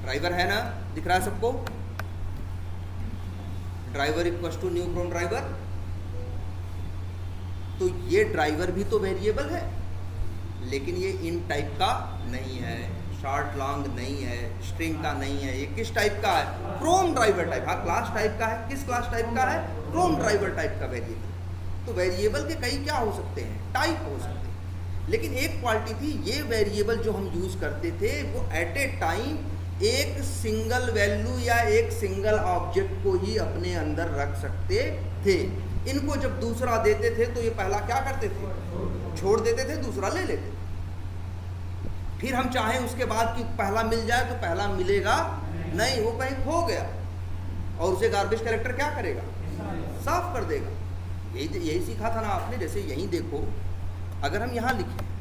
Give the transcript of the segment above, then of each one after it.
Driver है ना, दिख रहा है सबको? Driver equal to new from driver. तो ये ड्राइवर भी तो वेरिएबल है, लेकिन ये इन टाइप का नहीं है, शॉर्ट लॉन्ग नहीं है, स्ट्रिंग का नहीं है। ये किस टाइप का है? From driver type. हाँ, क्लास टाइप का है। किस क्लास टाइप का है? फ्रॉम ड्राइवर टाइप का वेरिएबल। तो वेरिएबल के कई क्या हो सकते हैं? टाइप हो सकते हैं। लेकिन एक क्वालिटी थी, ये वेरिएबल जो हम यूज करते थे वो एट ए टाइम एक सिंगल वैल्यू या एक सिंगल ऑब्जेक्ट को ही अपने अंदर रख सकते थे। इनको जब दूसरा देते थे तो ये पहला क्या करते थे? छोड़ देते थे, दूसरा ले लेते थे। फिर हम चाहें उसके बाद कि पहला मिल जाए तो पहला मिलेगा नहीं, वो कहीं खो गया और उसे गार्बेज कलेक्टर क्या करेगा? साफ कर देगा। यही सीखा था ना आपने। जैसे यहीं देखो, अगर हम यहां लिखें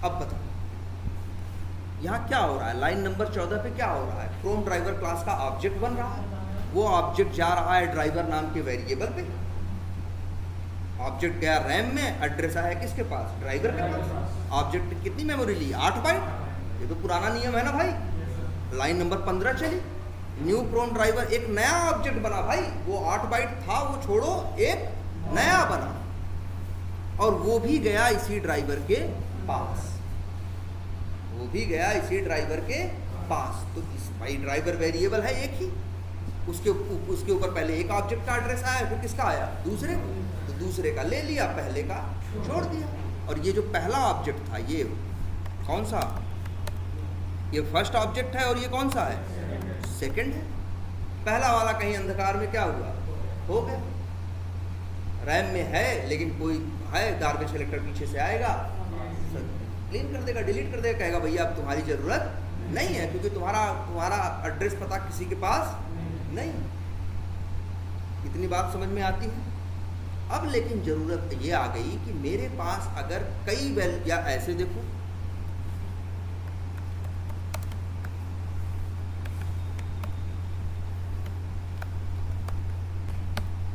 अब बताओ यहाँ क्या हो रहा है? लाइन नंबर 14 पे क्या हो रहा है? फ्रॉम ड्राइवर क्लास का ऑब्जेक्ट बन रहा है। वो ऑब्जेक्ट जा रहा है ड्राइवर नाम के वेरिएबल पे। ऑब्जेक्ट गया रैम में, एड्रेस आया किसके पास? ड्राइवर के पास। ऑब्जेक्ट कितनी मेमोरी ली? 8 बाइट। ये तो पुराना नियम है ना भाई। लाइन नंबर 15 चली, न्यू फ्रॉम ड्राइवर, एक नया ऑब्जेक्ट बना भाई। वो 8 बाइट था, वो छोड़ो, एक नया बना, और वो भी गया इसी ड्राइवर के पास। वो भी गया इसी ड्राइवर के पास। तो इस भाई ड्राइवर वेरिएबल है एक ही, उसके ऊपर पहले एक ऑब्जेक्ट का एड्रेस आया, फिर किसका आया? दूसरे। तो दूसरे का ले लिया, पहले का छोड़ दिया। और ये जो पहला ऑब्जेक्ट था, ये कौन सा? ये फर्स्ट ऑब्जेक्ट है, और ये कौन सा है? सेकंड है। पहला वाला कहीं अंधकार में क्या हुआ? हो गया। रैम में है, लेकिन कोई है गार्बेज कलेक्टर पीछे से आएगा, क्लीन कर देगा, डिलीट कर देगा, कहेगा भैया अब तुम्हारी ज़रूरत नहीं है, क्योंकि तुम्हारा एड्रेस पता किसी के पास नहीं। इतनी बात समझ में आती है? अब लेकिन ज़रूरत ये आ गई कि मेरे पास अगर कई या ऐसे देखो,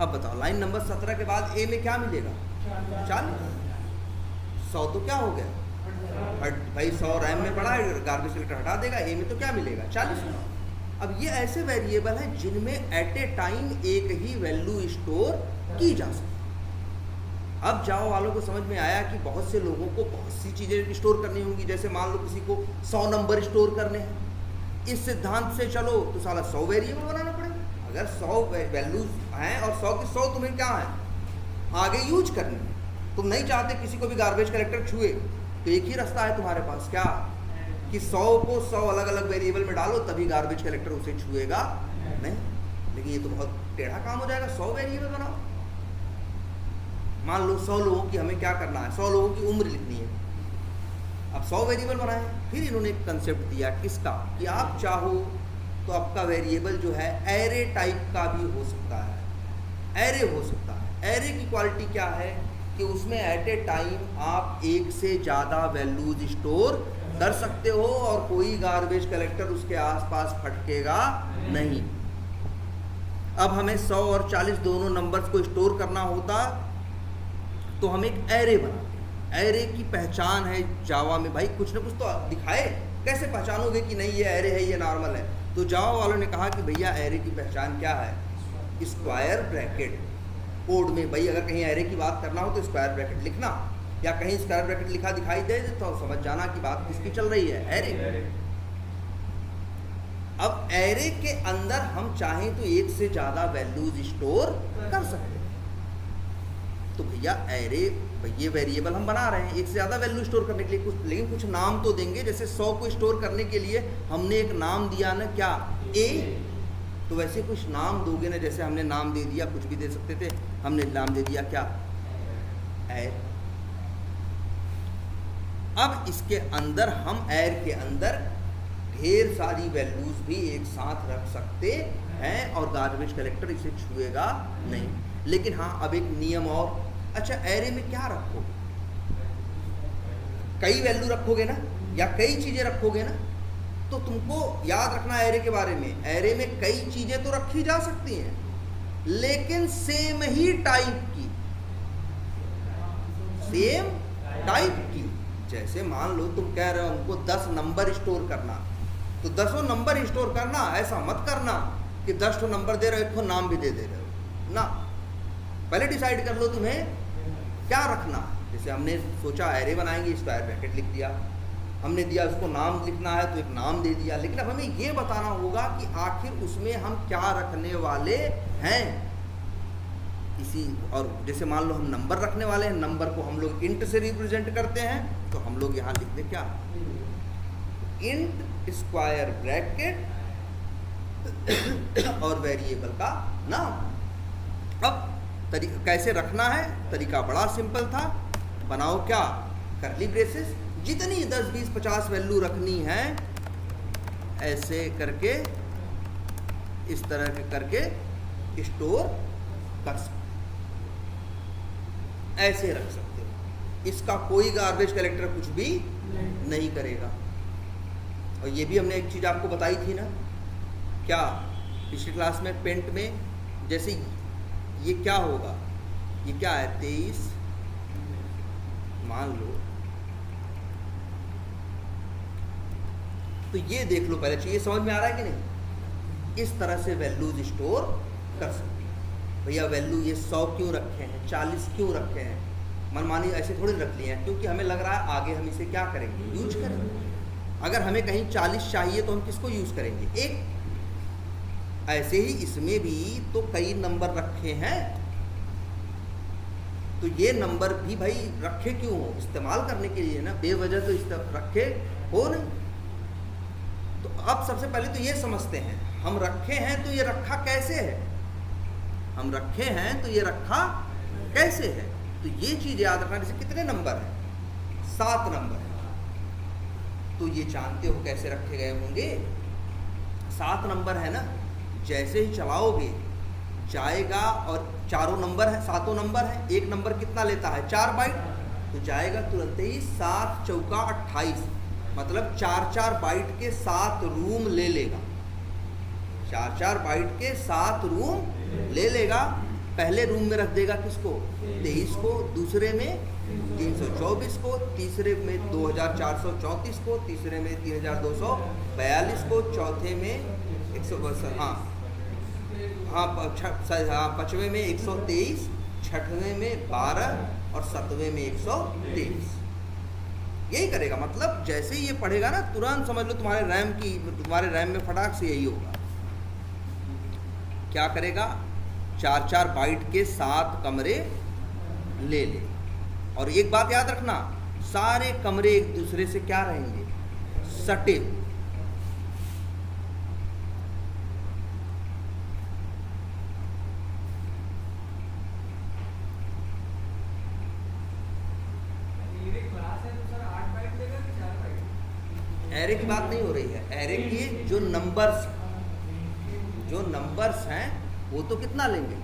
अब बताओ लाइन नंबर 17 के बाद ए में क्या मिलेगा? 40। 100 तो क्या हो गया भाई? 100 रैम में पड़ा है, गार्बेज कलेक्टर हटा देगा, ए में तो क्या मिलेगा? 40। अब ये ऐसे वेरिएबल हैं जिनमें एट ए टाइम एक ही वैल्यू स्टोर की जा सकती है। अब जावा वालों को समझ में आया कि बहुत से लोगों को बहुत सी चीज़ें स्टोर करनी होंगी। जैसे मान लो किसी को 100 नंबर स्टोर करने हैं। इस सिद्धांत से चलो तो साला 100 वेरिएबल बनाना पड़ेगा। अगर 100 वैल्यूज हैं और 100 की 100 तुम्हें क्या है? आगे यूज करनी है। तुम नहीं चाहते किसी को भी गार्बेज कलेक्टर छुए, तो एक ही रास्ता है तुम्हारे पास, क्या? कि 100 को 100 अलग अलग वेरिएबल में डालो, तभी गार्बेज कलेक्टर उसे छुएगा नहीं। लेकिन ये तो बहुत टेढ़ा काम हो जाएगा। 100 वेरिएबल बनाओ। मान लो 100 लोगों की हमें क्या करना है? 100 लोगों की उम्र लिखनी है। अब 100 वेरिएबल बनाए। फिर इन्होंने एक कंसेप्ट दिया किसका? कि आप चाहो तो आपका वेरिएबल जो है एरे टाइप का भी हो सकता है। एरे हो सकता है। एरे की क्वालिटी क्या है? कि उसमें एट ए टाइम आप एक से ज़्यादा वैल्यूज स्टोर कर सकते हो और कोई गार्बेज कलेक्टर उसके आसपास फटकेगा नहीं। अब हमें 100 और 40 दोनों नंबर्स को स्टोर करना होता तो हम एक एरे बनाते हैं। एरे की पहचान है जावा में भाई, कुछ ना कुछ तो दिखाए। कैसे पहचानोगे कि नहीं ये एरे है, ये नॉर्मल है? तो जावा वालों ने कहा कि भैया एरे की पहचान क्या है? Square bracket. कोड में भाई अगर कहीं एरे की बात करना हो तो स्क्वायर ब्रैकेट लिखना, या कहीं स्क्वायर ब्रैकेट लिखा दिखाई दे तो समझ जाना कि बात किसकी चल रही है? एरे। अब एरे के अंदर हम चाहें तो एक से ज़्यादा वैल्यूज स्टोर कर सकते हैं। तो भैया एरे, ये वेरिएबल हम बना रहे हैं एक से ज़्यादा वैल्यू स्टोर करने के लिए, लेकिन कुछ नाम तो देंगे। जैसे 100 को स्टोर करने के लिए हमने एक नाम दिया ना, क्या? ए। तो वैसे कुछ नाम दोगे ना, जैसे हमने नाम दे दिया, कुछ भी दे सकते थे, हमने नाम दे दिया क्या? एर। अब इसके अंदर हम एर के अंदर ढेर सारी वैल्यूज भी एक साथ रख सकते हैं और गार्बेज कलेक्टर इसे छुएगा नहीं। लेकिन हाँ, अब एक नियम और। अच्छा, एरे में क्या रखोगे? कई वैल्यू रखोगे ना, या कई चीजें रखोगे ना, तो तुमको याद रखना एरे के बारे में। एरे में कई चीजें तो रखी जा सकती हैं, लेकिन सेम ही टाइप की। सेम टाइप की। जैसे मान लो तुम कह रहे हो हमको 10 नंबर स्टोर करना, तो 10 नंबर स्टोर करना, ऐसा मत करना कि 10 नंबर दे रहे हो, एक को नाम भी दे रहे हो ना। पहले डिसाइड कर लो तुम्हें क्या रखना। जैसे हमने सोचा एरे बनाएंगे, स्क्वायर ब्रैकेट लिख दिया, हमने दिया उसको नाम लिखना है तो एक नाम दे दिया। लेकिन अब हमें ये बताना होगा कि आखिर उसमें हम क्या रखने वाले हैं। इसी और जैसे मान लो हम नंबर रखने वाले हैं, नंबर को हम लोग इंट से रिप्रेजेंट करते हैं, तो हम लोग यहाँ लिख दें क्या, इंट स्क्वायर ब्रैकेट और वेरिएबल का नाम। अब कैसे रखना है, तरीका बड़ा सिंपल था। बनाओ क्या, करली ब्रेसेस, जितनी 10 20 50 वैल्यू रखनी है ऐसे करके, इस तरह के करके स्टोर कर सकते, ऐसे रख सकते हो। इसका कोई गार्बेज कलेक्टर कुछ भी नहीं करेगा। और ये भी हमने एक चीज़ आपको बताई थी ना, क्या पिछली क्लास में पेंट में, जैसे ये क्या होगा, ये क्या है 23 मान लो, तो ये देख लो पहले, चाहिए समझ में आ रहा है कि नहीं। इस तरह से वैल्यूज स्टोर कर सकते हैं। भैया वैल्यू ये 100 क्यों रखे हैं, 40 क्यों रखे हैं, मनमानी ऐसे थोड़ी रख लिए हैं, क्योंकि हमें लग रहा है आगे हम इसे क्या करेंगे, यूज करेंगे। अगर हमें कहीं 40 चाहिए तो हम किसको यूज करेंगे, एक। ऐसे ही इसमें भी तो कई नंबर रखे हैं, तो ये नंबर भी भाई रखे क्यों हो, इस्तेमाल करने के लिए ना, बेवजह तो रखे हो नहीं। तो अब सबसे पहले तो ये समझते हैं, हम रखे हैं तो ये रखा कैसे है, हम रखे हैं तो ये रखा कैसे है। तो ये चीज याद रखना। जैसे कितने नंबर है, 7 नंबर है, तो ये जानते हो कैसे रखे गए होंगे। 7 नंबर है ना, जैसे ही चलाओगे जाएगा, और चारों नंबर है, 7 नंबर है, एक नंबर कितना लेता है 4 बाइट, तो जाएगा तुरंत ही 7 चौका 28, मतलब 4-4 बाइट के 7 रूम ले लेगा, 4-4 बाइट के 7 रूम ले लेगा। पहले रूम में रख देगा किसको, 23 को, दूसरे में 324 को, तीसरे में 2434 को, तीसरे में 3242 को, चौथे में 100, पाँचवें में 123, छठवें में 12 और 7वें में 123। यही करेगा। मतलब जैसे ही ये पढ़ेगा ना, तुरंत समझ लो तुम्हारे रैम में फटाक से यही होगा। क्या करेगा, 4-4 बाइट के 7 कमरे ले ले। और एक बात याद रखना, सारे कमरे एक दूसरे से क्या रहेंगे, सटे। एरे की बात नहीं हो रही है, एरे की जो नंबर्स हैं वो तो कितना लेंगे,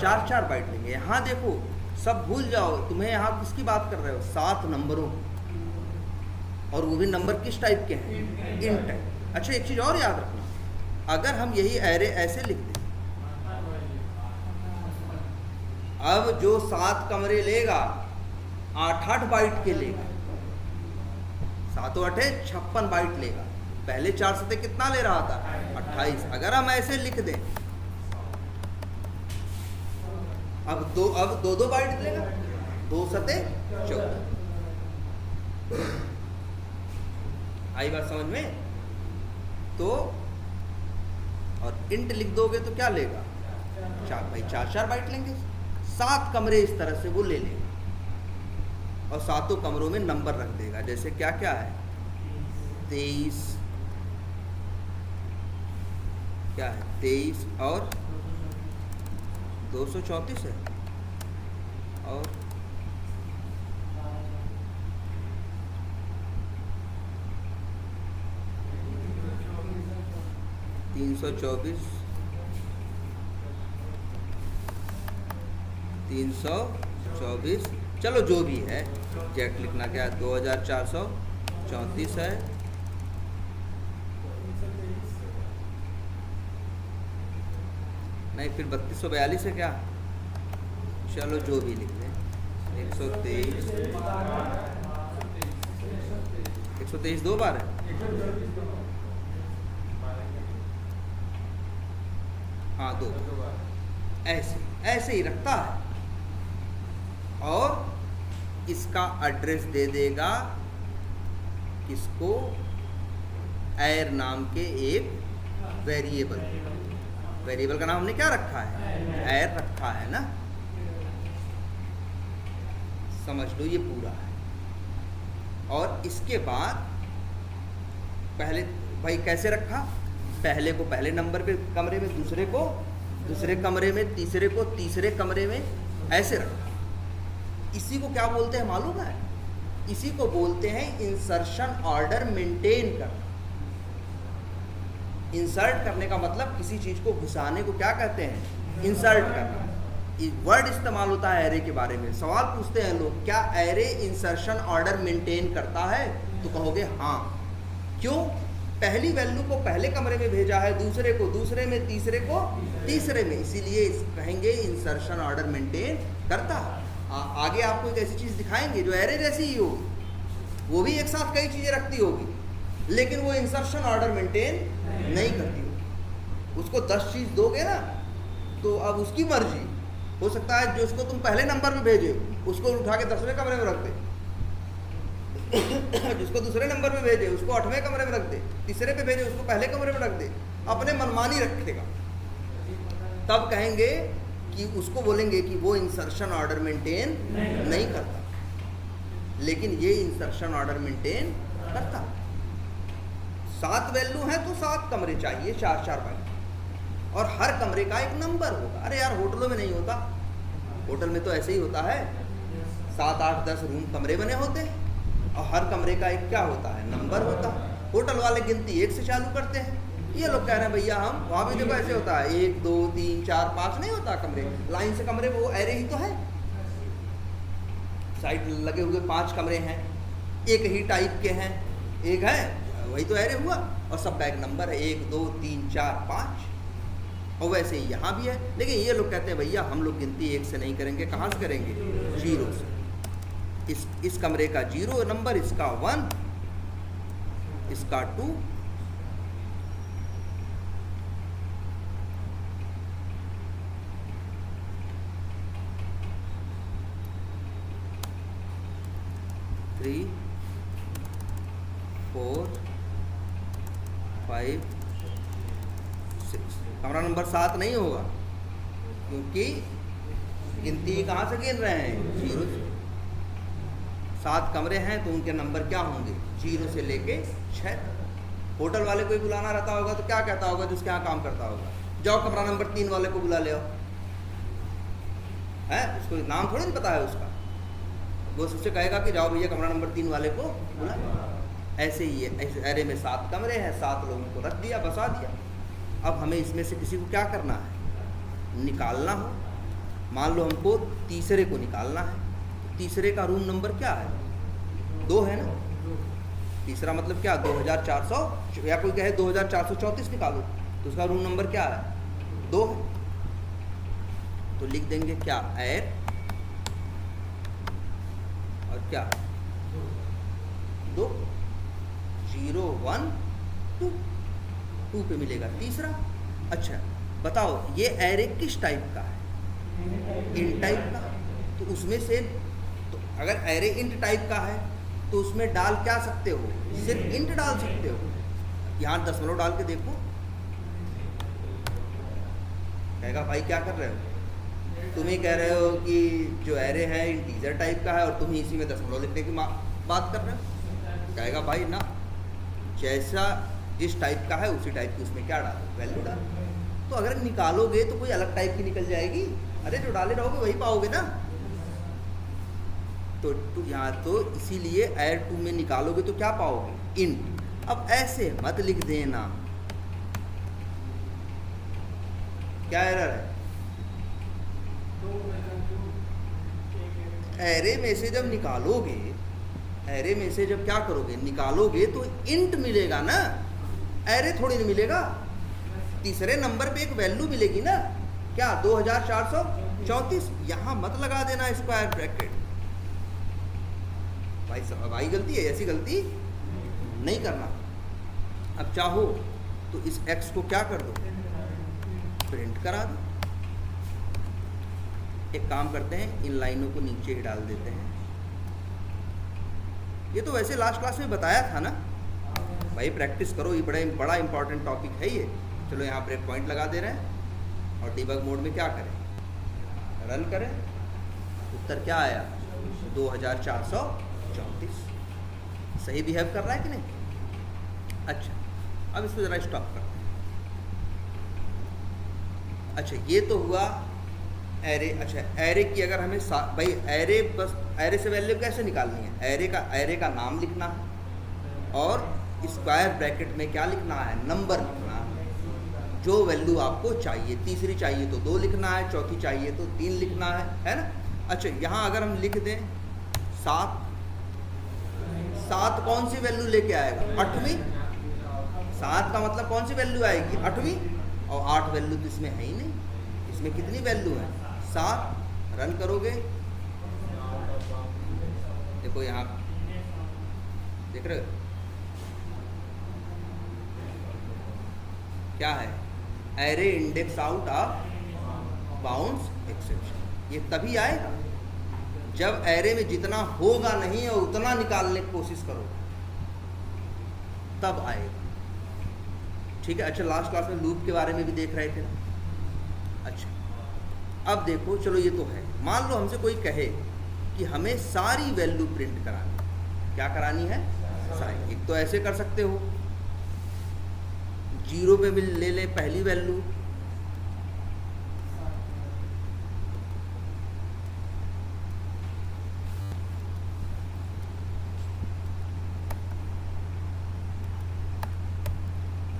4-4 बाइट लेंगे। यहाँ देखो सब भूल जाओ, तुम्हें यहाँ किसकी बात कर रहे हो, 7 नंबरों, और वो भी नंबर किस टाइप के हैं, इंट टाइप। अच्छा एक चीज़ और याद रखना, अगर हम यही एरे ऐसे लिख दें, अब जो 7 कमरे लेगा 8-8 बाइट के लेगा, 7 8 56 बाइट लेगा। पहले 4 सते कितना ले रहा था, 28। अगर हम ऐसे लिख दें, अब दो बाइट लेगा, 2 सते 14। आई बात समझ में। तो और इंट लिख दोगे तो क्या लेगा, 4 बाइट लेंगे, 7 कमरे इस तरह से वो ले लेगा, और 7 कमरों में नंबर रख देगा। जैसे क्या क्या है, 23, क्या है 23 और 234 है, और 324, 324, चलो जो भी है एग्जैक्ट लिखना, क्या है 2434 है, नहीं फिर 3242 है क्या, चलो जो भी लिख लें, 123 दो बार है। हाँ, दो ऐसे ही रखता है और इसका एड्रेस दे देगा किसको, एर नाम के एक वेरिएबल का नाम हमने क्या रखा है, एर रखा है ना। समझ लो ये पूरा है। और इसके बाद पहले भाई कैसे रखा, पहले को पहले नंबर पे कमरे में, दूसरे को दूसरे कमरे में, तीसरे को तीसरे कमरे में, ऐसे रखा। इसी को क्या बोलते हैं मालूम है, इसी को बोलते हैं इंसर्शन ऑर्डर मेंटेन करना। इंसर्ट करने का मतलब किसी चीज को घुसाने को क्या कहते हैं, इंसर्ट करना। वर्ड इस्तेमाल होता है एरे के बारे में। सवाल पूछते हैं लोग, क्या एरे इंसर्शन ऑर्डर मेंटेन करता है, तो कहोगे हाँ। क्यों, पहली वैल्यू को पहले कमरे में भेजा है, दूसरे को दूसरे में, तीसरे को तीसरे में, इसीलिए कहेंगे इंसर्शन ऑर्डर मेंटेन करता है। आगे आपको एक ऐसी चीज दिखाएंगे जो एरे जैसी ही होगी, वो भी एक साथ कई चीजें रखती होगी, लेकिन वो इंसर्शन ऑर्डर मेंटेन नहीं करती होगी। उसको 10 चीज दोगे ना, तो अब उसकी मर्जी, हो सकता है जो उसको तुम पहले नंबर में भेजे उसको उठा के 10वें कमरे में रख दे, जिसको दूसरे नंबर में भेजे उसको 8वें कमरे में रख दे, तीसरे पे भेजे उसको पहले कमरे में रख दे, अपने मनमानी रखेगा। तब कहेंगे कि उसको बोलेंगे कि वो इंसर्शन ऑर्डर मेंटेन नहीं करता, लेकिन ये इंसर्शन ऑर्डर मेंटेन करता। 7 वैल्यू है तो 7 कमरे चाहिए, 4-4 बाइट, और हर कमरे का एक नंबर होगा। अरे यार होटलों में नहीं होता, होटल में तो ऐसे ही होता है, 7, 8, 10 रूम कमरे बने होते हैं और हर कमरे का एक क्या होता है, नंबर होता है। होटल वाले गिनती 1 से चालू करते हैं, ये लोग कह रहे हैं भैया हम, वहाँ भी देखो ऐसे होता है 1, 2, 3, 4, 5 नहीं होता कमरे, लाइन से कमरे, वो एरे ही तो है। साइड लगे हुए 5 कमरे हैं, एक ही टाइप के हैं, एक है वही तो एरे हुआ, और सब बैग नंबर है 1, 2, 3, 4, 5। और वैसे ही यहाँ भी है, लेकिन ये लोग कहते हैं भैया हम लोग गिनती 1 से नहीं करेंगे, कहाँ से करेंगे, 0 से। इस कमरे का 0 नंबर, इसका 1, इसका 2, थ्री, 4, 5, 6। कमरा नंबर 7 नहीं होगा, क्योंकि गिनती कहाँ से गिन रहे हैं, 0 से। 7 कमरे हैं तो उनके नंबर क्या होंगे, 0 से लेके 6 तक। होटल वाले कोई बुलाना रहता होगा तो क्या कहता होगा, जिसके यहाँ काम करता होगा, जाओ कमरा नंबर 3 वाले को बुला ले आओ, है उसको नाम थोड़ी नहीं पता है उसका, वो उससे कहेगा कि जाओ भैया कमरा नंबर 3 वाले को बुला। ऐसे ही है, ऐसे एरे में 7 कमरे हैं, 7 लोगों को रख दिया, बसा दिया। अब हमें इसमें से किसी को क्या करना है, निकालना हो। मान लो हमको तीसरे को निकालना है, तीसरे का रूम नंबर क्या है, 2 है ना। तीसरा मतलब क्या, 2400, या कोई कहे 2434 निकालो, तो उसका रूम नंबर क्या है, 2 है। तो लिख देंगे क्या, एर और क्या 2, 0, 1, 2, 2 पे मिलेगा तीसरा। अच्छा बताओ ये एरे किस टाइप का है, इंट टाइप का। तो उसमें से तो अगर एरे इंट टाइप का है तो उसमें डाल क्या सकते हो, सिर्फ इंट डाल सकते हो। यहाँ दशमलव डाल के देखो, कहेगा भाई क्या कर रहे हो, तुम ही कह रहे हो कि जो एरे है इंटीजर टाइप का है और तुम ही इसी में दशमलव लिखने की बात कर रहे हो। कहेगा भाई ना, जैसा जिस टाइप का है उसी टाइप की उसमें क्या डालो, वैल्यू डालो। तो अगर निकालोगे तो कोई अलग टाइप की निकल जाएगी, अरे जो डाले रहोगे वही पाओगे ना। तो यहाँ तो इसीलिए एयर 2 में निकालोगे तो क्या पाओगे, इंट। अब ऐसे मत लिख देना, क्या एरर है, एरे में से जब निकालोगे, एरे में से जब क्या करोगे, निकालोगे तो इंट मिलेगा ना, एरे थोड़ी नहीं मिलेगा। तीसरे नंबर पे एक वैल्यू मिलेगी ना, क्या 2434। यहाँ मत लगा देना स्क्वायर ब्रैकेट, भाई भाई गलती है, ऐसी गलती नहीं करना। अब चाहो तो इस x को क्या कर दो, प्रिंट करा दो। एक काम करते हैं, इन लाइनों को नीचे ही डाल देते हैं। ये तो वैसे लास्ट क्लास में बताया था ना भाई, प्रैक्टिस करो, ये बड़ा इंपॉर्टेंट टॉपिक है ये। चलो यहाँ पर एक पॉइंट लगा दे रहे हैं और डिबग मोड में क्या करें, रन करें। उत्तर क्या आया, 2434। सही बिहेव कर रहा है कि नहीं? अच्छा, अब इसको ज़रा स्टॉप करते हैं। अच्छा, ये तो हुआ एरे। अच्छा, एरे की अगर हमें भाई एरे, बस एरे से वैल्यू कैसे निकालनी है, एरे का नाम लिखना है और स्क्वायर ब्रैकेट में क्या लिखना है, नंबर लिखना है, जो वैल्यू आपको चाहिए। तीसरी चाहिए तो 2 लिखना है, चौथी चाहिए तो 3 लिखना है ना। अच्छा, यहाँ अगर हम लिख दें 7, 7 कौन सी वैल्यू लेके आएगा, 8वीं। 7 का मतलब कौन सी वैल्यू आएगी, 8वीं। और 8 वैल्यू तो इसमें है ही नहीं, इसमें कितनी वैल्यू है, 7। रन करोगे, देखो यहाँ देख रहे हो क्या है, array index out of bounds exception. ये तभी आएगा जब एरे में जितना होगा नहीं और उतना निकालने की कोशिश करो, तब आएगा। ठीक है। अच्छा, लास्ट क्लास में लूप के बारे में भी देख रहे थे ना। अच्छा, अब देखो, चलो ये तो है। मान लो हमसे कोई कहे कि हमें सारी वैल्यू प्रिंट करानी, क्या करानी है, सारी। एक तो ऐसे कर सकते हो, 0 पे भी ले ले पहली वैल्यू,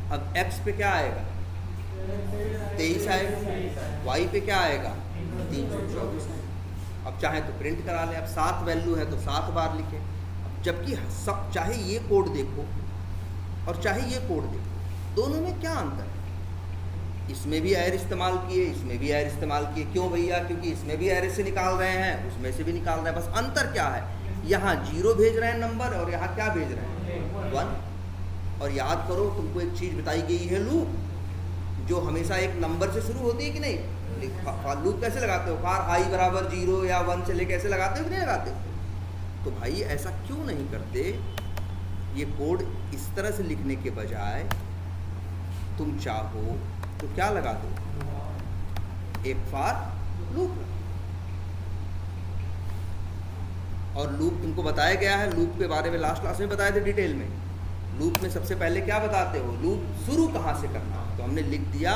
अब x पे क्या आएगा, 23 आएगा, y पे क्या आएगा, 324। अब चाहे तो प्रिंट करा ले। अब 7 वैल्यू है तो 7 बार लिखे। जबकि सब, चाहे ये कोड देखो और चाहे ये कोड देखो, दोनों में क्या अंतर है। इसमें भी एरे इस्तेमाल किए, इसमें भी एरे इस्तेमाल किए। क्यों भैया, क्योंकि इसमें भी एरे से निकाल रहे हैं, उसमें से भी निकाल रहे हैं। बस अंतर क्या है, यहाँ 0 भेज रहे हैं नंबर और यहाँ क्या भेज रहे हैं, 1। और याद करो, तुमको एक चीज़ बताई गई है, लूप, जो हमेशा एक नंबर से शुरू होती है कि नहीं। लूप कैसे लगाते हो, फार i बराबर 0 या 1 से लेके ऐसे लगाते हो कि नहीं लगाते। तो भाई ऐसा क्यों नहीं करते, ये कोड इस तरह से लिखने के बजाय तुम चाहो तो क्या लगा दो, एक फार लूप। और लूप तुमको बताया गया है, लूप के बारे में लास्ट क्लास में बताए थे डिटेल में। लूप में सबसे पहले क्या बताते हो, लूप शुरू कहाँ से करना। तो हमने लिख दिया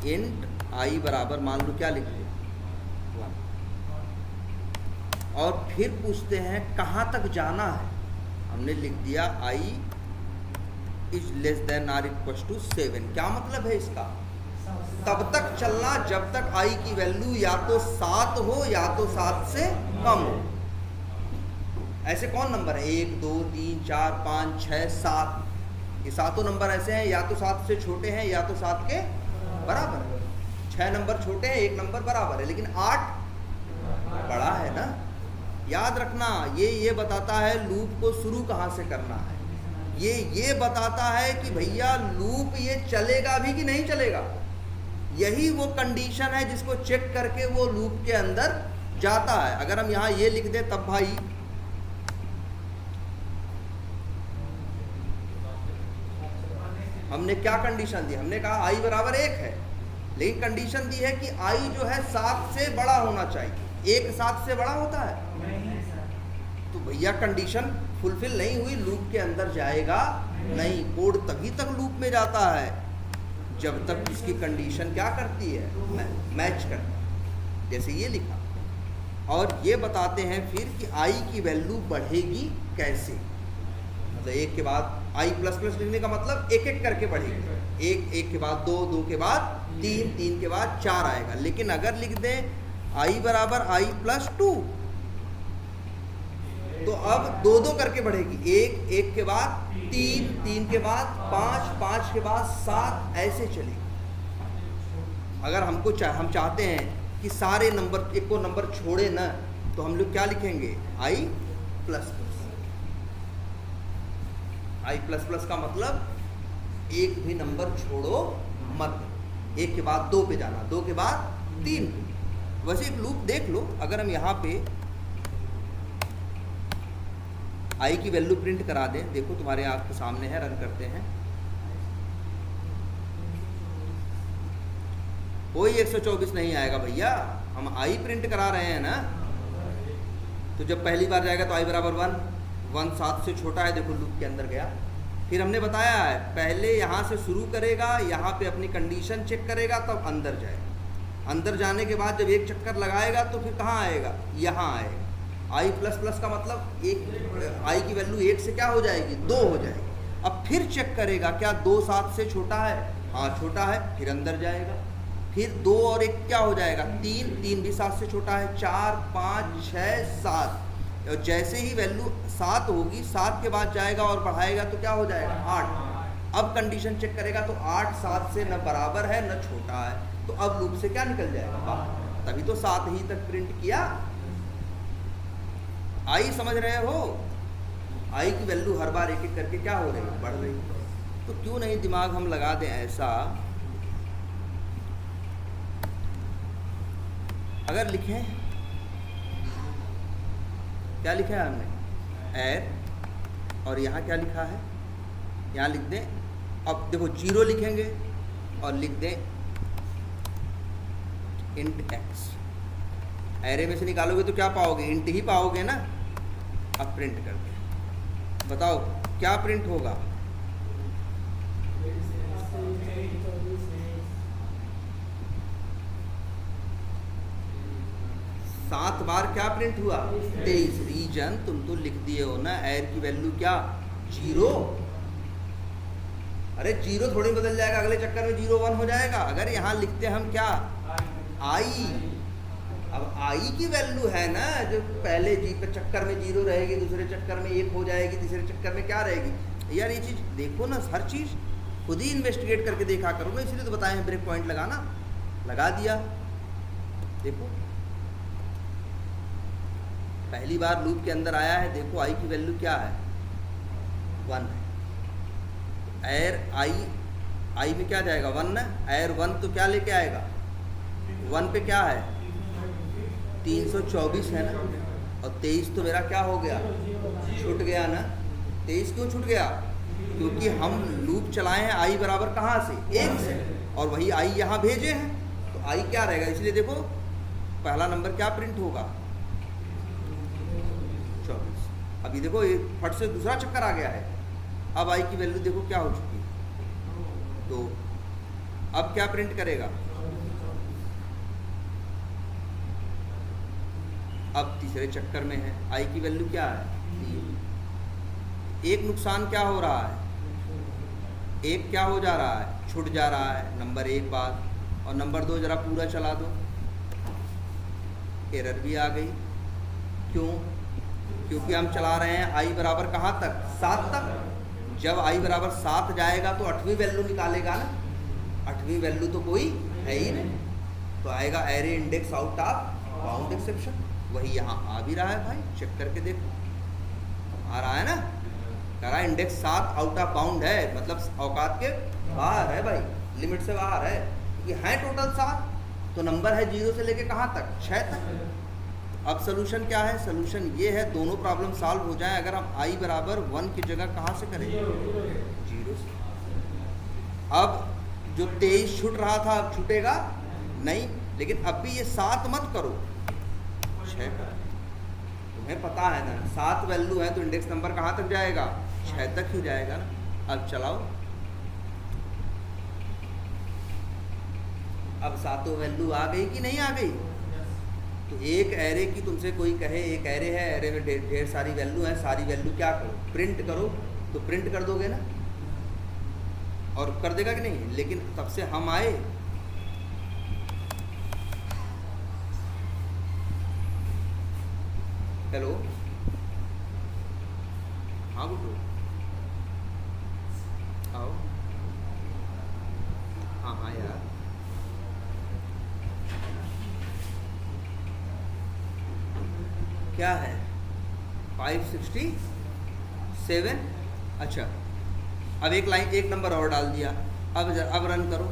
इंट i बराबर, मान लो क्या लिख दिया, 1। और फिर पूछते हैं कहाँ तक जाना है, हमने लिख दिया i is less than or equal to 7। क्या मतलब है इसका, तब तक चलना जब तक i की वैल्यू या तो 7 हो या तो 7 से कम हो। ऐसे कौन नंबर है, 1 2 3 4 5 6 7, ये सातों नंबर ऐसे हैं, या तो 7 से छोटे हैं या तो 7 के बराबर है। 6 नंबर छोटे हैं, 1 नंबर बराबर है, लेकिन 8 बड़ा है ना। याद रखना, ये बताता है लूप को शुरू कहाँ से करना है। ये बताता है कि भैया लूप ये चलेगा भी कि नहीं चलेगा। यही वो कंडीशन है जिसको चेक करके वो लूप के अंदर जाता है। अगर हम यहाँ ये लिख दें तब भाई हमने क्या कंडीशन दी, हमने कहा i बराबर 1 है, लेकिन कंडीशन दी है कि i जो है 7 से बड़ा होना चाहिए। 1 7 से बड़ा होता है, तो भैया कंडीशन फुलफिल नहीं हुई, लूप के अंदर जाएगा नहीं। कोड तभी तक लूप में जाता है जब तक इसकी कंडीशन क्या करती है, मैच करती है। जैसे ये लिखा, और ये बताते हैं फिर कि i की वैल्यू बढ़ेगी कैसे। मतलब 1 के बाद i प्लस प्लस लिखने का मतलब एक एक करके बढ़ेगी। 1 के बाद 2, 2 के बाद 3, 3 के बाद 4 आएगा। लेकिन अगर लिख दें i बराबर i प्लस 2, तो अब 2 2 करके बढ़ेगी। 1 के बाद 3, 3 के बाद 5, 5 के बाद 7, ऐसे चलेगी। अगर हमको हम चाहते हैं कि सारे नंबर, एक को नंबर छोड़े ना, तो हम लोग क्या लिखेंगे, i plus plus. I plus plus का मतलब एक भी नंबर छोड़ो मत, एक के बाद दो पे जाना, दो के बाद तीन पे। वैसे एक लूप देख लो, अगर हम यहाँ पे आई की वैल्यू प्रिंट करा दें, देखो तुम्हारे आँख के सामने है, रन करते हैं, कोई 124 नहीं आएगा भैया, हम आई प्रिंट करा रहे हैं ना। तो जब पहली बार जाएगा तो आई बराबर 1 7 से छोटा है, देखो लूप के अंदर गया। फिर हमने बताया है पहले यहाँ से शुरू करेगा, यहाँ पे अपनी कंडीशन चेक करेगा, तब अंदर जाएगा। अंदर जाने के बाद जब एक चक्कर लगाएगा तो फिर कहाँ आएगा, यहाँ आएगा। आई प्लस प्लस का मतलब एक, आई की वैल्यू 1 से क्या हो जाएगी, 2 हो जाएगी। अब फिर चेक करेगा क्या 2 7 से छोटा है, हाँ छोटा है, फिर अंदर जाएगा। फिर 2 और 1 क्या हो जाएगा, 3, 3 भी 7 से छोटा है, 4 5 6 7। और जैसे ही वैल्यू 7 होगी, 7 के बाद जाएगा और बढ़ाएगा तो क्या हो जाएगा, 8। अब कंडीशन चेक करेगा तो 8 7 से न बराबर है न छोटा है, तो अब लूप से क्या निकल जाएगा, बाहर। तभी तो 7 ही तक प्रिंट किया। आई समझ रहे हो, आई की वैल्यू हर बार एक एक करके क्या हो रही है, बढ़ रही है। तो क्यों नहीं दिमाग हम लगा दें ऐसा, अगर लिखें, क्या लिखा है हमने, एर, और यहाँ क्या लिखा है, यहाँ लिख दें, अब देखो 0 लिखेंगे और लिख दें इंट एक्स। एरे में से निकालोगे तो क्या पाओगे, इंट ही पाओगे ना। अब प्रिंट करके बताओ क्या प्रिंट होगा, 7 बार क्या प्रिंट हुआ, 23। रीजन तुम तो लिख दिए हो ना, एर की वैल्यू क्या, 0। अरे 0 थोड़ी बदल जाएगा, अगले चक्कर में 0 1 हो जाएगा। अगर यहाँ लिखते हम क्या, आई, अब आई की वैल्यू है ना, जो पहले जी पे चक्कर में 0 रहेगी, दूसरे चक्कर में 1 हो जाएगी, तीसरे चक्कर में क्या रहेगी। यार ये चीज़ देखो ना, हर चीज़ खुद ही इन्वेस्टिगेट करके देखा करो ना, इसलिए तो बताए हैं ब्रेक पॉइंट लगाना, लगा दिया। देखो पहली बार लूप के अंदर आया है, देखो आई की वैल्यू क्या है, 1 है। एर आई में क्या जाएगा, 1 ना, एर 1 तो क्या लेके आएगा, 1 पे क्या है, 324 है ना, और 23 तो मेरा क्या हो गया, छूट गया ना। 23 क्यों छूट गया, क्योंकि हम लूप चलाए हैं आई बराबर कहाँ से, 1 से, और वही आई यहाँ भेजे हैं, तो आई क्या रहेगा। इसलिए देखो पहला नंबर क्या प्रिंट होगा, 24। अभी देखो ये फट से दूसरा चक्कर आ गया है। अब आई की वैल्यू देखो क्या हो चुकी है, 2। अब क्या प्रिंट करेगा, अब तीसरे चक्कर में है, आई की वैल्यू क्या है, 3। एक नुकसान क्या हो रहा है, एक क्या हो जा रहा है, छूट जा रहा है, नंबर 1 बार। और नंबर 2 जरा पूरा चला दो, एरर भी आ गई। क्यों, क्योंकि हम चला रहे हैं आई बराबर कहाँ तक, 7 तक। जब आई बराबर 7 जाएगा तो 8वीं वैल्यू निकालेगा ना, 8वीं वैल्यू तो कोई है ही नहीं, तो आएगा array index out of bound exception. वही यहाँ आ भी रहा है भाई, चेक करके देखो, आ रहा है ना, कह रहा है इंडेक्स 7 आउट ऑफ बाउंड है, मतलब औकात के बाहर है भाई, लिमिट से बाहर है, क्योंकि है टोटल 7, तो नंबर है 0 से लेके कहाँ तक, 6 तक। अब सोल्यूशन क्या है, सोल्यूशन ये है, दोनों प्रॉब्लम सॉल्व हो जाए अगर हम आई बराबर 1 की जगह कहाँ से करें, 0 से। अब जो 23 छूट रहा था अब छूटेगा नहीं, लेकिन अब भी ये 7 मत करो, 6 करो। तुम्हें पता है ना 7 वैल्यू है तो इंडेक्स नंबर कहाँ तक जाएगा, 6 तक ही जाएगा ना। अब चलाओ, अब 7 वैल्यू आ गई कि नहीं आ गई। तो एक एरे की तुमसे कोई कहे, एक एरे है, एरे में ढेर सारी वैल्यू है, सारी वैल्यू क्या करो, प्रिंट करो, तो प्रिंट कर दोगे ना, और कर देगा कि नहीं। लेकिन तब से हम आए, हेलो, हाँ बुटू, आओ, हाँ हाँ यार, क्या है, 567। अच्छा, अब एक लाइन, एक नंबर और डाल दिया। अब रन करो।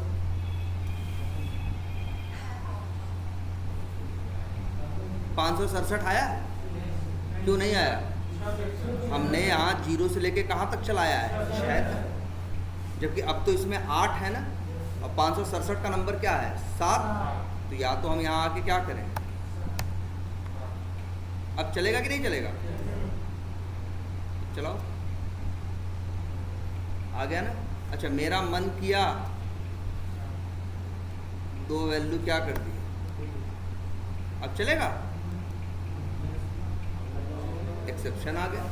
$567 आया? क्यों नहीं आया? हमने यहाँ 0 से लेके कहाँ तक चलाया है? 6 तक। जबकि अब तो इसमें 8 है ना, और 567 का नंबर क्या है? 7। तो या तो हम यहाँ आके क्या करें? अब चलेगा कि नहीं चलेगा? चलाओ, आ गया ना। अच्छा, मेरा मन किया 2 वैल्यू क्या कर दी, अब चलेगा? एक्सेप्शन आ गया।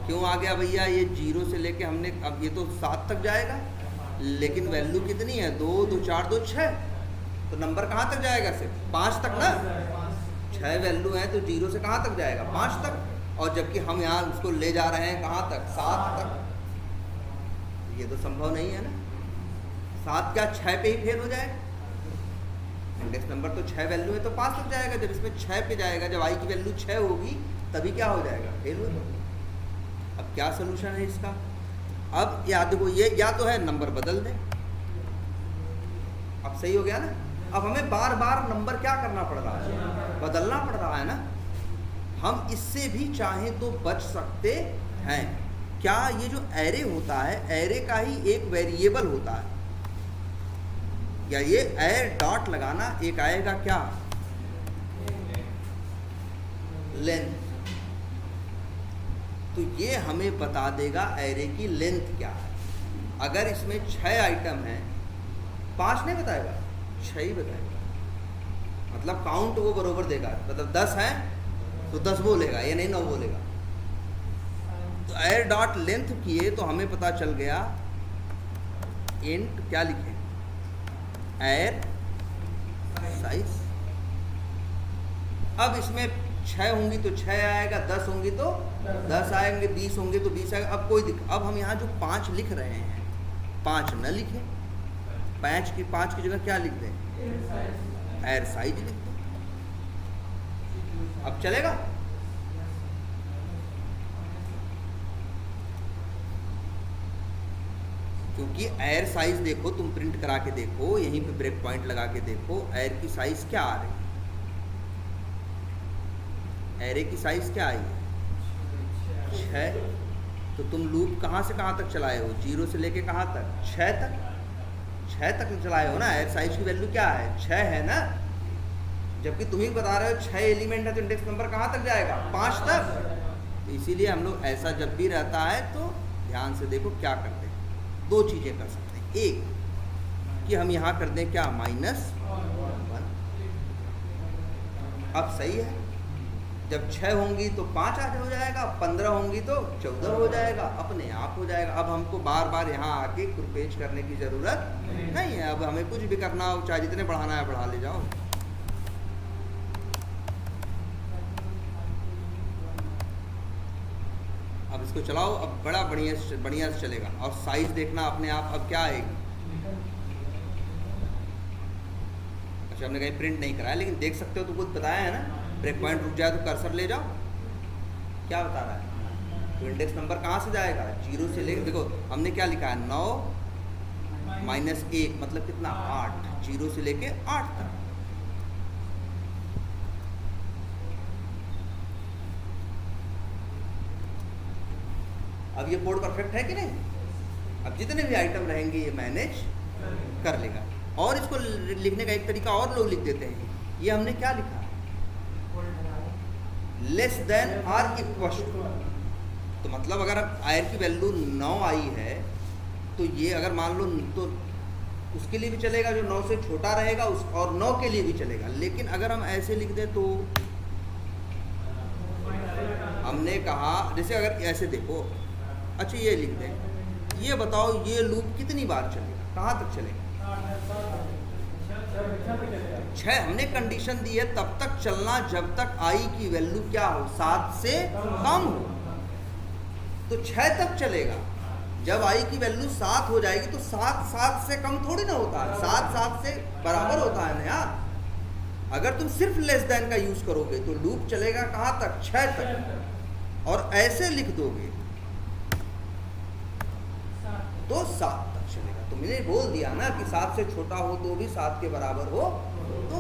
क्यों आ गया भैया? ये 0 से लेके हमने, अब ये तो 7 तक जाएगा, लेकिन वैल्यू कितनी है? 2 2 4 2 6। तो नंबर कहाँ तक जाएगा? सिर्फ 5 तक ना। 6 वैल्यू है तो 0 से कहाँ तक जाएगा? 5 तक। और जबकि हम यहाँ उसको ले जा रहे हैं कहाँ तक? 7 तक। ये तो संभव नहीं है ना। 7 क्या 6 पे ही फेल हो जाएगा? इंडेक्स नंबर तो 6 वैल्यू है तो 5 तक जाएगा। जब इसमें 6 पे जाएगा, जब आई की वैल्यू 6 होगी तभी क्या हो जाएगा? फेल हो जाएगा। अब क्या सोल्यूशन है इसका? अब या देखो, ये या तो है नंबर बदल दें। अब सही हो गया ना। अब हमें बार बार नंबर क्या करना पड़ रहा है? बदलना पड़ रहा है ना। हम इससे भी चाहें तो बच सकते हैं। क्या? ये जो एरे होता है, एरे का ही एक वेरिएबल होता है, या ये एर डॉट लगाना, एक आएगा क्या? लेंथ। तो ये हमें बता देगा एरे की लेंथ क्या है। अगर इसमें 6 आइटम है, 5 नहीं बताएगा, 6 ही बताएगा। मतलब काउंट वो बरोबर देगा। मतलब 10 है तो 10 बोलेगा, ये नहीं 9 बोलेगा। तो एर डॉट लेंथ किए तो हमें पता चल गया इंट क्या लिखे? एर साइज। अब इसमें 6 होंगी तो 6 आएगा, 10 होंगी तो 10 आएंगे, 20 होंगे तो 20 आएगा। अब कोई अब हम यहाँ जो 5 लिख रहे हैं, 5 न लिखें, 5 की जगह क्या लिख दें? एर साइज लिख दो। अब चलेगा? क्योंकि एर साइज देखो, तुम प्रिंट करा के देखो, यहीं पे ब्रेक पॉइंट लगा के देखो, एर की साइज क्या आ रही है? एरे की साइज क्या आई है? 6। तो तुम लूप कहाँ से कहाँ तक चलाए हो? 0 से लेके कहाँ तक? 6 तक। 6 तक चलाए हो ना। एर साइज की वैल्यू क्या है? 6 है ना। जबकि तुम ही बता रहे हो 6 एलिमेंट है तो इंडेक्स नंबर कहाँ तक जाएगा? 5 तक। तो इसीलिए हम लोग ऐसा जब भी रहता है तो ध्यान से देखो क्या करते हैं। 2 चीज़ें कर सकते हैं। एक कि हम यहाँ कर दें क्या? -1। अब सही है। जब 6 होंगी तो 5 आ हो जाएगा, 15 होंगी तो 14 हो जाएगा, अपने आप हो जाएगा। अब हमको बार बार यहाँ आके कुरपेच करने की ज़रूरत नहीं है। अब हमें कुछ भी करना हो, चाहे जितने बढ़ाना है बढ़ा ले जाओ। अब इसको चलाओ। अब बड़ा बढ़िया से चलेगा। और साइज देखना अपने आप। अब क्या आएगी? अच्छा, हमने कहीं प्रिंट नहीं कराया, लेकिन देख सकते हो तो कुछ बताया है ना। ब्रेक पॉइंट रुक जाए तो कर्सर ले जाओ, क्या बता रहा है? तो इंडेक्स नंबर कहाँ से जाएगा? 0 से लेकर, देखो हमने क्या लिखा है? 9 - 1 मतलब कितना? 8। 0 से लेके 8 तक। अब ये कोड परफेक्ट है कि नहीं? अब जितने भी आइटम रहेंगे ये मैनेज कर लेगा। और इसको लिखने का एक तरीका और लोग लिख देते हैं। ये हमने क्या लिखा? Less than or equal to. तो मतलब अगर आयर की वैल्यू 9 आई है तो ये अगर मान लो तो उसके लिए भी चलेगा जो 9 से छोटा रहेगा, उस और 9 के लिए भी चलेगा। लेकिन अगर हम ऐसे लिख दें तो हमने कहा, जैसे अगर ऐसे देखो, अच्छा ये लिख दें, ये बताओ ये लूप कितनी बार चलेगा? कहाँ तक चलेगा? 6। हमने कंडीशन दी है तब तक चलना जब तक आई की वैल्यू क्या हो? 7 से कम हो। तो 6 तक चलेगा। जब आई की वैल्यू 7 हो जाएगी तो 7 से कम थोड़ी ना होता है, 7 से बराबर होता है ना यार। अगर तुम सिर्फ लेस देन का यूज करोगे तो लूप चलेगा कहाँ तक? 6 तक। और ऐसे लिख दोगे तो 7 तक चलेगा। तो मैंने बोल दिया ना कि 7 से छोटा हो तो भी 7 के बराबर हो तो।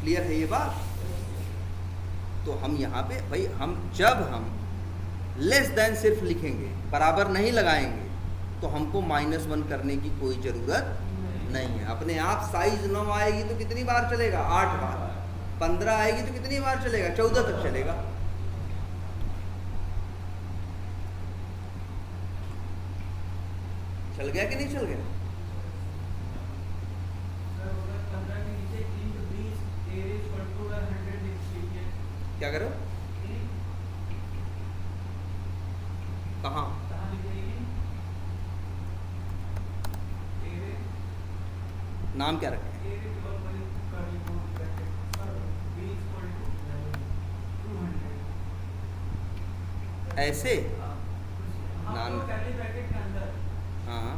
क्लियर है ये बात? तो हम यहाँ पे भाई जब हम लेस देन सिर्फ लिखेंगे, बराबर नहीं लगाएंगे, तो हमको -1 करने की कोई ज़रूरत नहीं है। अपने आप साइज 9 आएगी तो कितनी बार चलेगा? 8 बार। 15 आएगी तो कितनी बार चलेगा? 14 तक चलेगा। चल गया कि नहीं चल गया? क्या करो? कहाँ? नाम क्या रखें? ऐसे नाम। हाँ हाँ।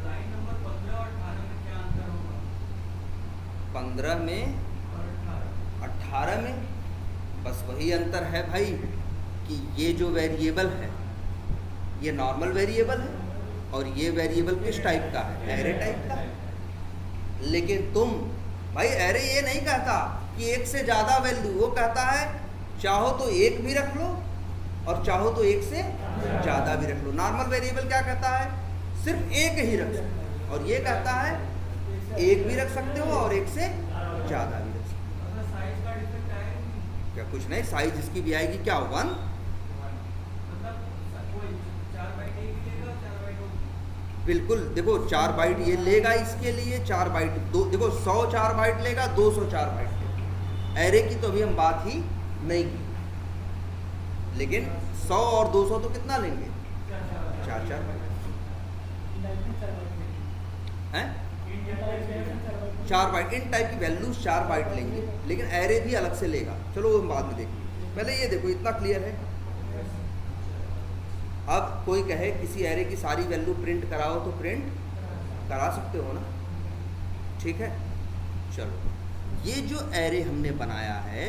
लाइन नंबर 15 और 18 में क्या अंतर होगा? 15 में 18 में बस वही अंतर है भाई कि ये जो वेरिएबल है ये नॉर्मल वेरिएबल है और ये वेरिएबल किस टाइप का है? एरे टाइप का है। लेकिन तुम भाई एरे ये नहीं कहता कि एक से ज़्यादा वैल्यू, वो कहता है चाहो तो एक भी रख लो और चाहो तो एक से ज़्यादा भी रख लो। नॉर्मल वेरिएबल क्या कहता है? सिर्फ एक ही रख सकते हो, और ये कहता है एक भी रख सकते हो और एक से ज़्यादा भी रख सकते हो। साइज का डिफरेंट आएगा क्या? कुछ नहीं, साइज इसकी भी आएगी क्या? 1। बिल्कुल। देखो 4 बाइट ये लेगा, इसके लिए 4 बाइट देखो 100 4 बाइट लेगा, 200 4 बाइट लेगा। एरे की तो अभी हम बात ही नहीं की, लेकिन 100 और 200 तो कितना लेंगे? 4 बाइट हैं? 4 बाइट। इन टाइप की वैल्यूज 4 बाइट लेंगे, लेकिन एरे भी अलग से लेगा। चलो वो हम बाद में देखेंगे, पहले ये देखो इतना क्लियर है। अब कोई कहे किसी एरे की सारी वैल्यू प्रिंट कराओ तो प्रिंट करा सकते हो ना? ठीक है। चलो ये जो एरे हमने बनाया है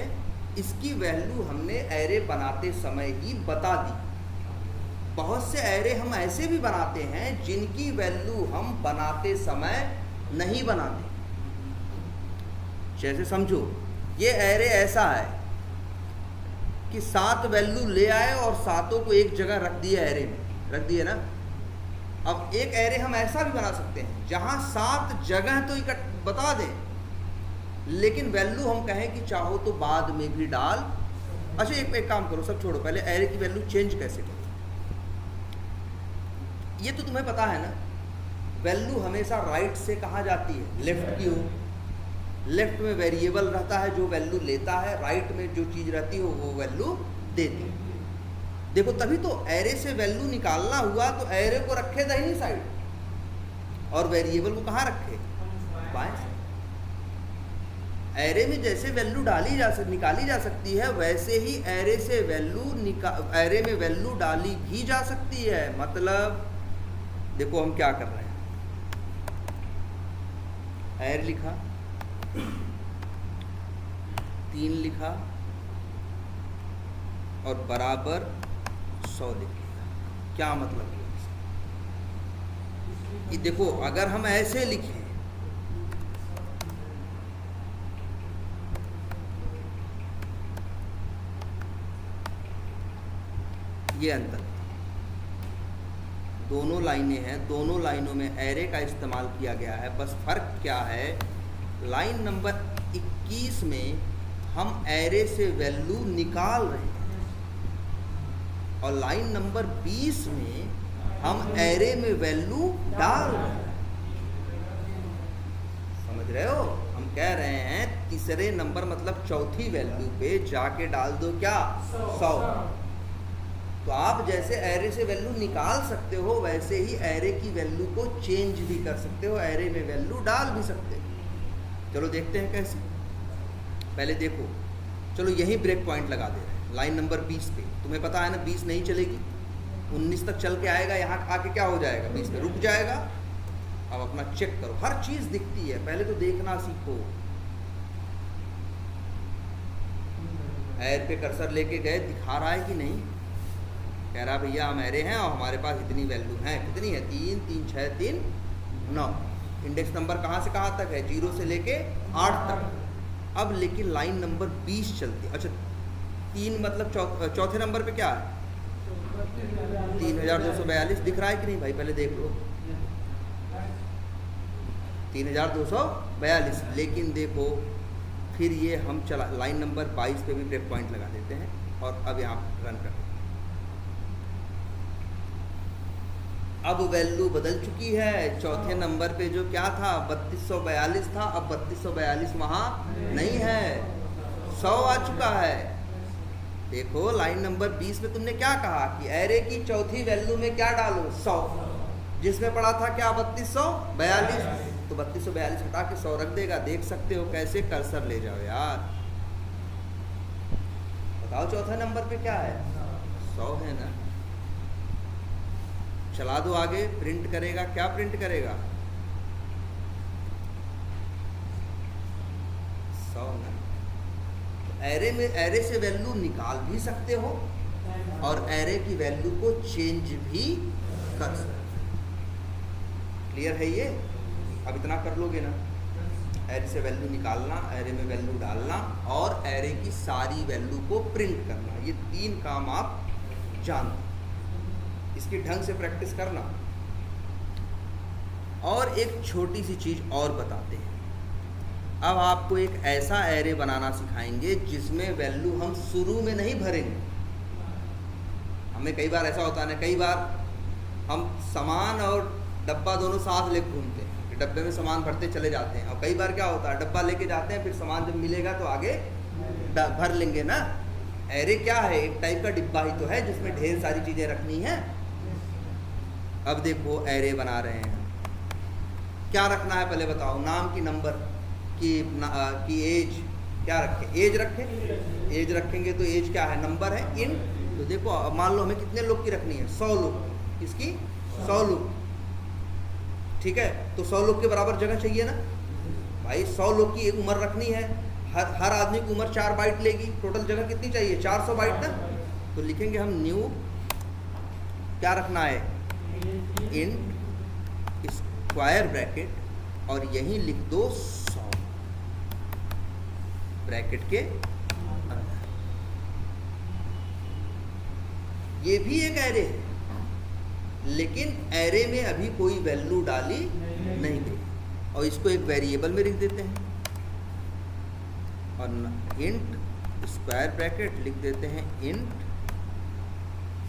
इसकी वैल्यू हमने एरे बनाते समय ही बता दी। बहुत से एरे हम ऐसे भी बनाते हैं जिनकी वैल्यू हम बनाते समय नहीं बनाते। जैसे समझो ये एरे ऐसा है कि 7 वैल्यू ले आए और 7 को एक जगह रख दिया, एरे में रख दिए ना। अब एक एरे हम ऐसा भी बना सकते हैं जहां 7 जगह तो बता दें, लेकिन वैल्यू हम कहें कि चाहो तो बाद में भी डाल। अच्छा एक काम करो, सब छोड़ो, पहले एरे की वैल्यू चेंज कैसे करो ये तो तुम्हें पता है ना। वैल्यू हमेशा राइट से कहाँ जाती है? लेफ्ट की ओर। लेफ्ट में वेरिएबल रहता है जो वैल्यू लेता है, राइट में जो चीज़ रहती है वो वैल्यू देती है। देखो तभी तो एरे से वैल्यू निकालना हुआ तो एरे को रखे दाहिनी साइड और वेरिएबल को कहाँ रखे? बाएं साइड। एरे में जैसे वैल्यू निकाली जा सकती है वैसे ही एरे से एरे में वैल्यू डाली भी जा सकती है। मतलब देखो हम क्या कर रहे हैं, एरे लिखा, 3 लिखा और बराबर 100 लिख लिया। क्या मतलब है? ये देखो अगर हम ऐसे लिखें, ये अंतर, दोनों लाइनें हैं, दोनों लाइनों में एरे का इस्तेमाल किया गया है। बस फर्क क्या है, लाइन नंबर 21 में हम एरे से वैल्यू निकाल रहे हैं और लाइन नंबर 20 में हम एरे में वैल्यू डाल रहे हैं। समझ रहे हो? हम कह रहे हैं तीसरे नंबर मतलब चौथी वैल्यू पे जाके डाल दो क्या? 100। तो आप जैसे एरे से वैल्यू निकाल सकते हो वैसे ही एरे की वैल्यू को चेंज भी कर सकते हो, एरे में वैल्यू डाल भी सकते हो। चलो देखते हैं कैसे। पहले देखो, चलो यही ब्रेक पॉइंट लगा दे रहे हैं लाइन नंबर 20 पे। तुम्हें पता है ना 20 नहीं चलेगी, 19 तक चल के आएगा, यहाँ आके क्या हो जाएगा, 20 पे रुक जाएगा। अब अपना चेक करो, हर चीज़ दिखती है, पहले तो देखना सीखो। एर पे कर्सर लेके गए, दिखा रहा है कि नहीं, कह रहा भैया हम एरे हैं और हमारे पास इतनी वैल्यू है, कितनी है, 3 3 6 3 9। इंडेक्स नंबर कहाँ से कहाँ तक है, 0 से लेके 8 तक। अब लेकिन लाइन नंबर 20 चलती है। अच्छा 3 मतलब चौथे नंबर पे क्या है, 3242 दिख रहा है कि नहीं भाई, पहले देख लो 3242। लेकिन देखो फिर ये हम चला लाइन नंबर 22 पे भी ब्रेक पॉइंट लगा देते हैं और अब यहाँ रन करते हैं। अब वैल्यू बदल चुकी है, चौथे नंबर पे जो क्या था 3242 था, अब 3242 वहाँ नहीं है, 100 आ चुका है। देखो लाइन नंबर 20 में तुमने क्या कहा कि एरे की चौथी वैल्यू में क्या डालो, 100, जिसमें पड़ा था क्या 3242, तो 3242 हटा के 100 रख देगा। देख सकते हो कैसे, कर्सर ले जाओ यार, बताओ चौथे नंबर पे क्या है, 100 है ना। चला दो आगे, प्रिंट करेगा, क्या प्रिंट करेगा, 100 ना। एरे में एरे से वैल्यू निकाल भी सकते हो और एरे की वैल्यू को चेंज भी कर सकते हो। क्लियर है ये, अब इतना कर लोगे ना, एरे से वैल्यू निकालना, एरे में वैल्यू डालना और एरे की सारी वैल्यू को प्रिंट करना, ये 3 काम आप जानते। इसकी ढंग से प्रैक्टिस करना। और एक छोटी सी चीज़ और बताते हैं, अब आपको एक ऐसा एरे बनाना सिखाएंगे जिसमें वैल्यू हम शुरू में नहीं भरेंगे। हमें कई बार ऐसा होता है ना, कई बार हम सामान और डब्बा दोनों साथ लेके घूमते हैं कि डब्बे में सामान भरते चले जाते हैं, और कई बार क्या होता है डब्बा लेके जाते हैं, फिर सामान जब मिलेगा तो आगे भर लेंगे ना। एरे क्या है, एक टाइप का डिब्बा ही तो है जिसमें ढेर सारी चीज़ें रखनी है। अब देखो एरे बना रहे हैं, क्या रखना है पहले बताओ, नाम की, नंबर की एज, क्या रखें, एज रखें, एज रखेंगे तो एज क्या है, नंबर है, इन। तो देखो अब मान लो हमें कितने लोग की रखनी है, 100 लोग, किसकी, 100 लोग, ठीक है। तो 100 लोग के बराबर जगह चाहिए ना भाई, 100 लोग की एक उम्र रखनी है, हर आदमी की उम्र 4 बाइट लेगी, टोटल जगह कितनी चाहिए, 400 बाइट ना। तो लिखेंगे हम न्यू, क्या रखना है, इंट स्क्वायर ब्रैकेट और यहीं लिख दो 100 ब्रैकेट के अंदर। ये भी एक एरे है, लेकिन एरे में अभी कोई वैल्यू डाली नहीं गई, और इसको एक वेरिएबल में लिख देते हैं और इंट स्क्वायर ब्रैकेट लिख देते हैं, इंट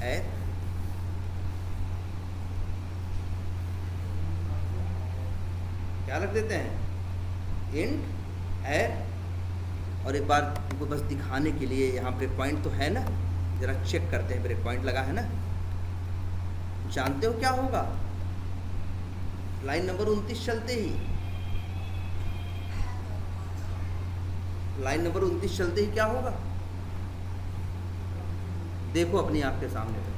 एर। क्या रख देते हैं, इंट एर। और एक बार तुमको बस दिखाने के लिए, यहाँ ब्रेक पॉइंट तो है ना, जरा चेक करते हैं, ब्रेक पॉइंट लगा है ना। जानते हो क्या होगा, लाइन नंबर 29 चलते ही, लाइन नंबर 29 चलते ही क्या होगा, देखो अपनी आँख के सामने पे,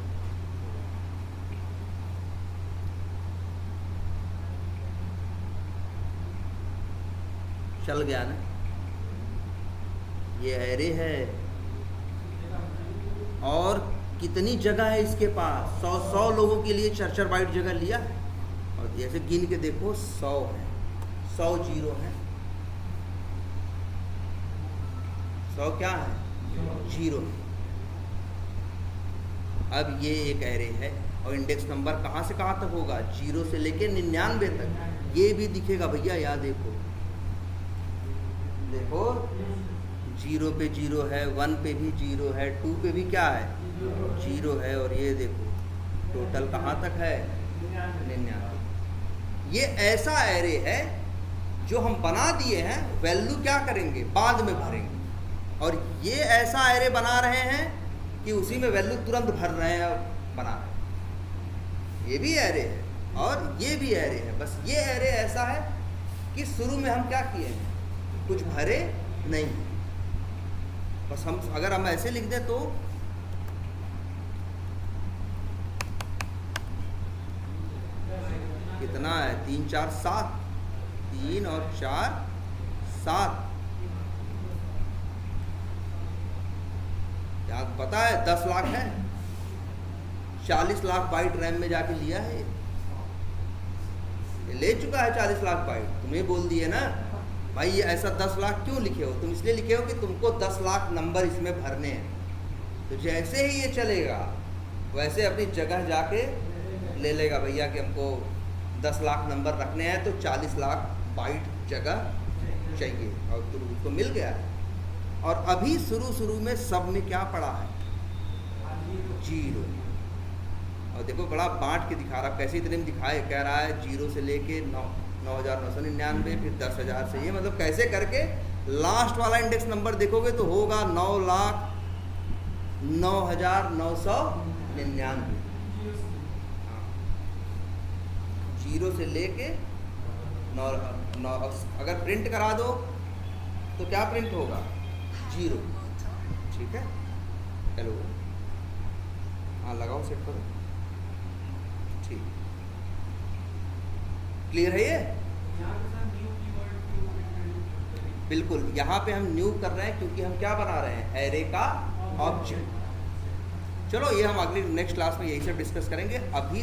चल गया ना। ये एरे है और कितनी जगह है इसके पास, 100 लोगों के लिए 4 बाइट जगह लिया है। और जैसे गिन के देखो 100 है, 100 जीरो है, 100 क्या है, जीरो। अब ये एक एरे है और इंडेक्स नंबर कहाँ से कहाँ तक होगा, 0 से लेके 99 तक। ये भी दिखेगा भैया, यहाँ देखो, देखो 0 पे 0 है, 1 पे भी 0 है, 2 पे भी क्या है, 0 है, और ये देखो टोटल कहाँ तक है, 99। ये ऐसा एरे है जो हम बना दिए हैं, वैल्यू क्या करेंगे, बाद में भरेंगे। और ये ऐसा एरे बना रहे हैं कि उसी में वैल्यू तुरंत भर रहे हैं, बना रहे हैं। ये भी एरे है और ये भी एरे है, बस ये एरे ऐसा है कि शुरू में हम क्या किए हैं, कुछ भरे नहीं, बस हम अगर हम ऐसे लिख दें तो कितना है? 3 4 7, 3 और 4 7। क्या पता है 10 लाख है? 40 लाख बाइट रैम में जाके लिया है, ये ले चुका है 40 लाख बाइट। तुम्हें बोल दिए ना भाई ये ऐसा 10 लाख क्यों लिखे हो? तुम इसलिए लिखे हो कि तुमको 10 लाख नंबर इसमें भरने हैं। तो जैसे ही ये चलेगा वैसे अपनी जगह जाके ले लेगा भैया कि हमको 10 लाख नंबर रखने हैं तो 40 लाख बाइट जगह चाहिए, और तो उसको मिल गया है। और अभी शुरू में सब में क्या पड़ा है? 0। और देखो बड़ा बांट के दिखा रहा, कैसे इतने में दिखाए, कह रहा है 0 से लेके 9,999, फिर 10,000 से, ये मतलब कैसे करके लास्ट वाला इंडेक्स नंबर देखोगे तो होगा 9,09,999। 0 से लेके 9 अगर प्रिंट करा दो तो क्या प्रिंट होगा? 0। ठीक है, हेलो, हाँ लगाओ, सेट करो, ठीक, क्लियर है ये? बिल्कुल, यहाँ पे हम न्यू कर रहे हैं क्योंकि हम क्या बना रहे हैं? एरे का ऑब्जेक्ट। चलो ये हम अगली नेक्स्ट क्लास में यही सब डिस्कस करेंगे। अभी